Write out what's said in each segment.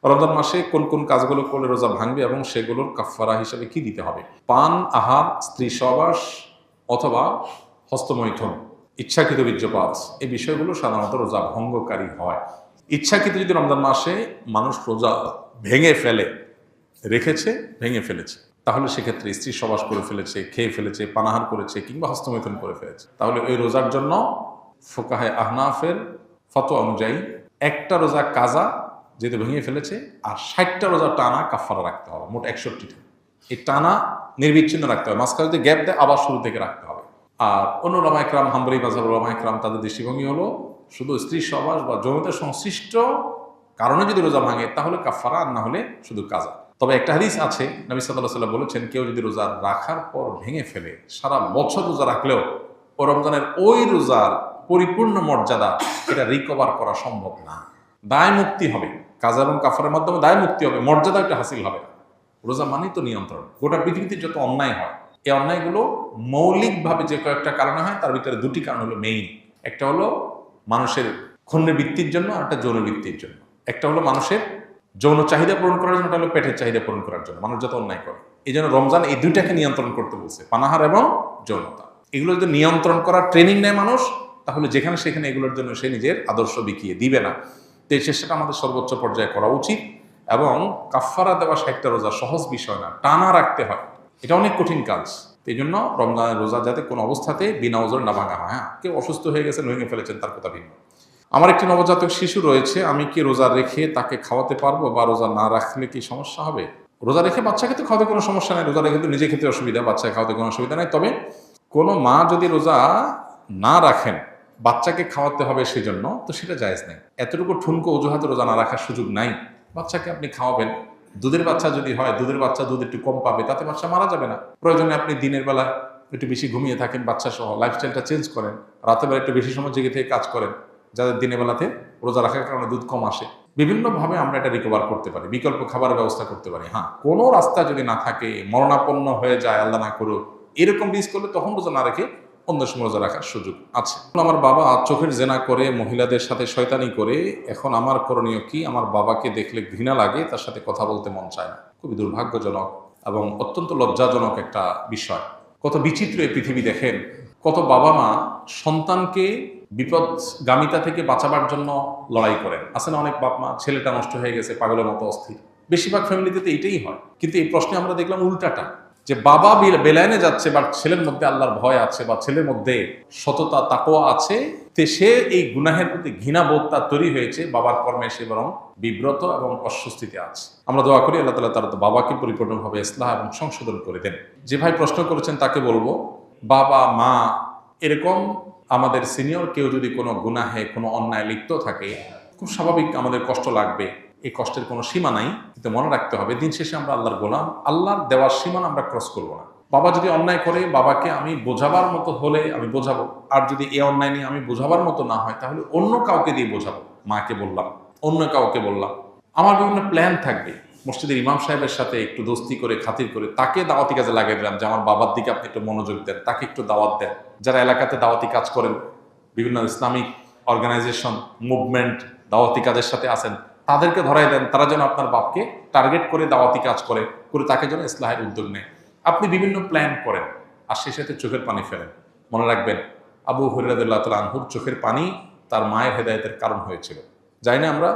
রমজান মাসে কোন কোন কাজগুলো করলে রোজা ভাঙবে এবং সেগুলোর কাফফারা হিসেবে কি দিতে হবে? পান, আহার, স্ত্রী সহবাস অথবা হস্তমৈথুন, ইচ্ছাকৃত বীর্যপাত, এই বিষয়গুলো সাধারণত রোজা ভঙ্গকারী হয়। ইচ্ছাকৃত যদি রমজান মাসে মানুষ রোজা ভেঙে ফেলে, রেখেছে ভেঙে ফেলেছে, তাহলে সেক্ষেত্রে স্ত্রী সহবাস করে ফেলেছে, খেয়ে ফেলেছে, পানাহার করেছে কিংবা হস্তমৈথুন করে ফেলেছে, তাহলে ওই রোজার জন্য ফোকাহে আহনাফের ফতোয়া অনুযায়ী একটা রোজা কাজা যেহেতু ভেঙে ফেলেছে, আর 60টা রোজা টানা কাফারা রাখতে হবে, মোট 61টা। এই টানা নির্বিচ্ছিন্ন রাখতে হবে, মাঝখানে যদি গ্যাপ দেয় আবার শুরু থেকে রাখতে হবে। আর অন্য ওলামা ইকরাম, হাম্বলী মাযহাব ওলামা ইকরাম, তাদের দৃষ্টিভঙ্গি হলো শুধু স্ত্রী সহবাস বা যৌনতার সংশ্লিষ্ট কারণে যদি রোজা ভাঙে তাহলে কাফারা, আর না হলে শুধু কাজা। তবে একটা হাদিস আছে, নবী সাল্লাল্লাহু আলাইহি ওয়াসাল্লাম বলেছেন, কেউ যদি রোজা রাখার পর ভেঙে ফেলে, সারা বছর রোজা রাখলেও ও রমজানের ওই রোজার পরিপূর্ণ মর্যাদা এটা রিকভার করা সম্ভব না। দায় মুক্তি হবে, কাজা এবং কাফারের মাধ্যমে দায় মুক্তি হবে, মর্যাদা একটা হাসিল হবে না। রোজা মানেই তো নিয়ন্ত্রণ। গোটা পৃথিবীতে যত অন্যায় হয়, এই অন্যায়গুলো মৌলিকভাবে যে কয়েকটা কারণে হয়, তার ভিতরে দুটি কারণ হলো মেইন। একটা হলো মানুষের ক্ষুণ্ণ বৃত্তির জন্য, আর একটা যৌন বৃত্তির জন্য। একটা হলো মানুষের যৌন চাহিদা পূরণ করার জন্য, একটা হলো পেটের চাহিদা পূরণ করার জন্য মানুষ যত অন্যায় করে। এই জন্য রমজান এই দুইটাকে নিয়ন্ত্রণ করতে বলছে, পানাহার এবং যৌনতা। এগুলো যদি নিয়ন্ত্রণ করার ট্রেনিং নেয় মানুষ, তাহলে যেখানে সেখানে এগুলোর জন্য সে নিজের আদর্শ বিকিয়ে দিবে না। তো এই চেষ্টাটা আমাদের সর্বোচ্চ পর্যায়ে করা উচিত। এবং কাফফারা দেওয়া 60টা রোজা সহজ বিষয় না, টানা রাখতে হয়, এটা অনেক কঠিন কাজ। এই জন্য রমজানের রোজা যাতে কোনো অবস্থাতে বিনা ওজরে না ভাঙা হয়। হ্যাঁ, কেউ অসুস্থ হয়ে গেছেন, ভেঙে ফেলেছেন, তার কথা ভিন্ন। আমার একটি নবজাতক শিশু রয়েছে, আমি কি রোজা রেখে তাকে খাওয়াতে পারবো, বা রোজা না রাখলে কি সমস্যা হবে? রোজা রেখে বাচ্চাকে তো খাওয়াতে কোনো সমস্যা নেই, রোজা রেখে তো নিজে খেতে অসুবিধা, বাচ্চাকে খাওয়াতে কোনো অসুবিধা নেই। তবে কোনো মা যদি রোজা না রাখেন, বাচ্চাকে খাওয়াতে হবে সেজন্য, তো সেটা জায়েজ নেই। এতটুকু ঠুনকো অজুহাতে রোজা না রাখার সুযোগ নাই। বাচ্চাকে আপনি খাওয়াবেন, দুধের বাচ্চা যদি হয়, দুধের বাচ্চা দুধ একটু কম পাবে, তাতে বাচ্চা মারা যাবে না। প্রয়োজনে আপনি দিনের বেলা একটু বেশি ঘুমিয়ে থাকেন বাচ্চা সহ, লাইফস্টাইলটা চেঞ্জ করেন, রাতের বেলা একটু বেশি সময় জেগে থেকে কাজ করেন, যাদের দিনের বেলাতে রোজা রাখার কারণে দুধ কম আসে। বিভিন্নভাবে আমরা এটা রিকভার করতে পারি, বিকল্প খাবারের ব্যবস্থা করতে পারি। হ্যাঁ, কোনো রাস্তা যদি না থাকে, মরণাপন্ন হয়ে যায়, আল্লাহ না করুক, এরকম রিস্ক করলে তখন রোজা না রেখে অন্য সময় রোজা রাখার সুযোগ আছে। আমার বাবা চোখের জেনা করে, মহিলাদের সাথে শয়তানি করে, এখন আমার করণীয় কি? আমার বাবাকে দেখলে ঘৃণা লাগে, তার সাথে কথা বলতে মন চায় না। খুবই দুর্ভাগ্যজনক এবং অত্যন্ত লজ্জাজনক একটা বিষয়। কত বিচিত্র এই পৃথিবী দেখেন, কত বাবা মা সন্তানকে বিপদগামিতা থেকে বাঁচাবার জন্য লড়াই করেন। আছে না অনেক বাপ মা, ছেলেটা নষ্ট হয়ে গেছে, পাগলের মতো অস্থির। বেশিরভাগ ফ্যামিলিতে তো এইটাই হয়। কিন্তু এই প্রশ্নে আমরা দেখলাম উল্টাটা, যে বাবা বেলায়নে যাচ্ছে, বা ছেলের মধ্যে আল্লাহর ভয় আছে, বা ছেলের মধ্যে সততা তাকওয়া আছে, তে সে এই গুনাহের প্রতি ঘৃণাবোধ তার তৈরি হয়েছে, বাবার কর্মে সে বরং বিব্রত এবং অস্বস্তিতে আছে। আমরা দোয়া করি আল্লাহ তাআলা তার বাবাকে পরিপূর্ণভাবে ইসলাহ এবং সংশোধন করে দেন। যে ভাই প্রশ্ন করেছেন তাকে বলবো, বাবা মা এরকম আমাদের সিনিয়র কেউ যদি কোনো গুনাহে, কোনো অন্যায় লিপ্ত থাকে, খুব স্বাভাবিক আমাদের কষ্ট লাগবে। এই কষ্টের কোনো সীমা নাই, কিন্তু মনে রাখতে হবে দিন শেষে আমরা আল্লাহর গোলাম, আল্লাহর দেওয়ার সীমা আমরা ক্রস করবো না। বাবা যদি অন্যায় করে, বাবাকে আমি বোঝাবার মতো হলে আমি বোঝাবো, আর যদি এ অন্যায় নিয়ে আমি বোঝাবার মতো না হয়, তাহলে অন্য কাউকে দিয়ে বোঝাবো। মাকে বললাম, অন্য কাউকে বললাম। আমার বিভিন্ন প্ল্যান থাকবে, মসজিদের ইমাম সাহেবের সাথে একটু দোস্তি করে, খাতির করে তাকে দাওয়াতি কাজে লাগিয়ে দিলাম, যে আমার বাবার দিকে আপনি একটু মনোযোগ দেন, তাকে একটু দাওয়াত দেন। যারা এলাকাতে দাওয়াতি কাজ করেন, বিভিন্ন ইসলামিক অর্গানাইজেশন, মুভমেন্ট, দাওয়াতি কাজের সাথে আছেন, তাদেরকে ধরাই দেন, তারা যেন আপনার বাপকে টার্গেট করে দাওয়াতি কাজ করে তাকে যেন ইসলাহের উদ্যোগ নেয়। আপনি বিভিন্ন প্ল্যান করেন, আর সেই সাথে চোখের পানি ফেলেন। মনে রাখবেন, আবু হুরায়রা রাদিয়াল্লাহু তাআলা আনহুর চোখের পানি তার মায়ের হেদায়েতের কারণ হয়েছিল। যাই না আমরা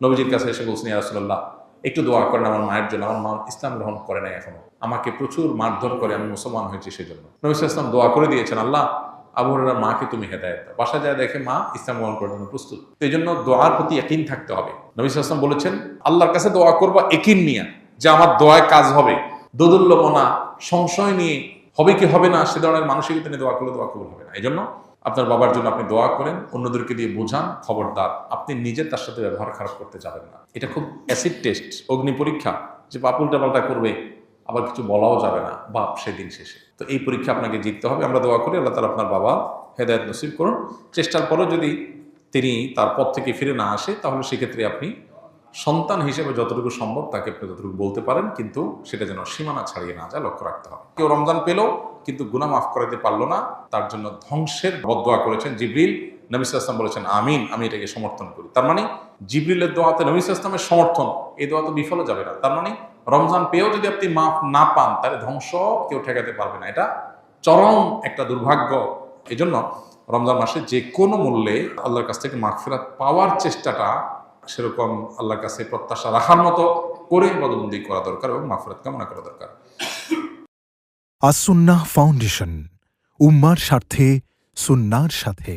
নবীজির কাছে এসে বলছেন, ইয়া রাসূলুল্লাহ একটু দোয়া করেন আমার মায়ের জন্য, আমার মা ইসলাম গ্রহণ করে নাই এখনো, আমাকে প্রচুর মারধর করে, আমি মুসলমান হয়েছি সেজন্য। নবী সাল্লাল্লাহু আলাইহি ওয়াসাল্লাম দোয়া করে দিয়েছেন, আল্লাহ আবু হুরায়রার মাকে তুমি হেদায়েত দাও। বাসা যায় দেখে মা ইসলাম গ্রহণ করার জন্য প্রস্তুত। এই জন্য দোয়ার প্রতি ইয়াকিন থাকতে হবে। নবী সাল্লাল্লাহু আলাইহি ওয়াসাল্লাম বলেছেন, আল্লাহর কাছে দোয়া করবা ইয়াকিন নিয়ে, যে আমার দোয়ায় কাজ হবে। দোদুল্যমনা, সংশয় নিয়ে হবে কি হবে না সে ধরনের মানসিকতা নিয়ে দোয়া করলে দোয়া কবুল হবে না। এই জন্য আপনার বাবার জন্য আপনি দোয়া করেন, অন্যদেরকে দিয়ে বোঝান, খবরদার আপনি নিজে তার সাথে ব্যবহার খারাপ করতে যাবেন না। এটা খুব অ্যাসিড টেস্ট, অগ্নি পরীক্ষা, যে বাপ উল্টাপাল্টা করবে, আবার কিছু বলাও যাবে না বাপ সেদিন শেষে। তো এই পরীক্ষা আপনাকে জিততে হবে। আমরা দোয়া করি আল্লাহ তাআলা আপনার বাবা হেদায়েত নসিব করুন। চেষ্টার পরও যদি তিনি তার পথ থেকে ফিরে না আসে, তাহলে সেক্ষেত্রে আপনি সন্তান হিসেবে যতটুকু সম্ভব তাকে আপনি যতটুকু বলতে পারেন, কিন্তু সেটা যেন সীমানা ছাড়িয়ে না যায় লক্ষ্য রাখতে হবে। কেউ রমজান পেল কিন্তু গুনাহ মাফ করাতে পারলো না, তার জন্য ধ্বংসের বদদোয়া করেছেন জিবরিল। নবী সাল্লাল্লাহু আলাইহি ওয়াসাল্লাম বলেছেন আমিন, আমি এটাকে সমর্থন করি। তার মানে জিবরিলের দোয়াতে নবী সাল্লাল্লাহু আলাইহি ওয়াসাল্লামের সমর্থন, এই দোয়া তো বিফলে যাবে না। তার মানে রমজান পেয়েও যদি আপনি মাফ না পান, তাহলে ধ্বংস কেউ ঠেকাতে পারবে না। এটা চরম একটা দুর্ভাগ্য। এই জন্য রমজান মাসে যে কোনো মূল্যে আল্লাহর কাছ থেকে মাগফিরাত পাওয়ার চেষ্টাটা সেরকম আল্লাহর কাছে প্রত্যাশা রাখার মতো করে ইবাদতবন্দি করা দরকার এবং মাগফিরাত কামনা করা দরকার। আসুন্নাহ ফাউন্ডেশন, উম্মার স্বার্থে সুন্নাহর সাথে।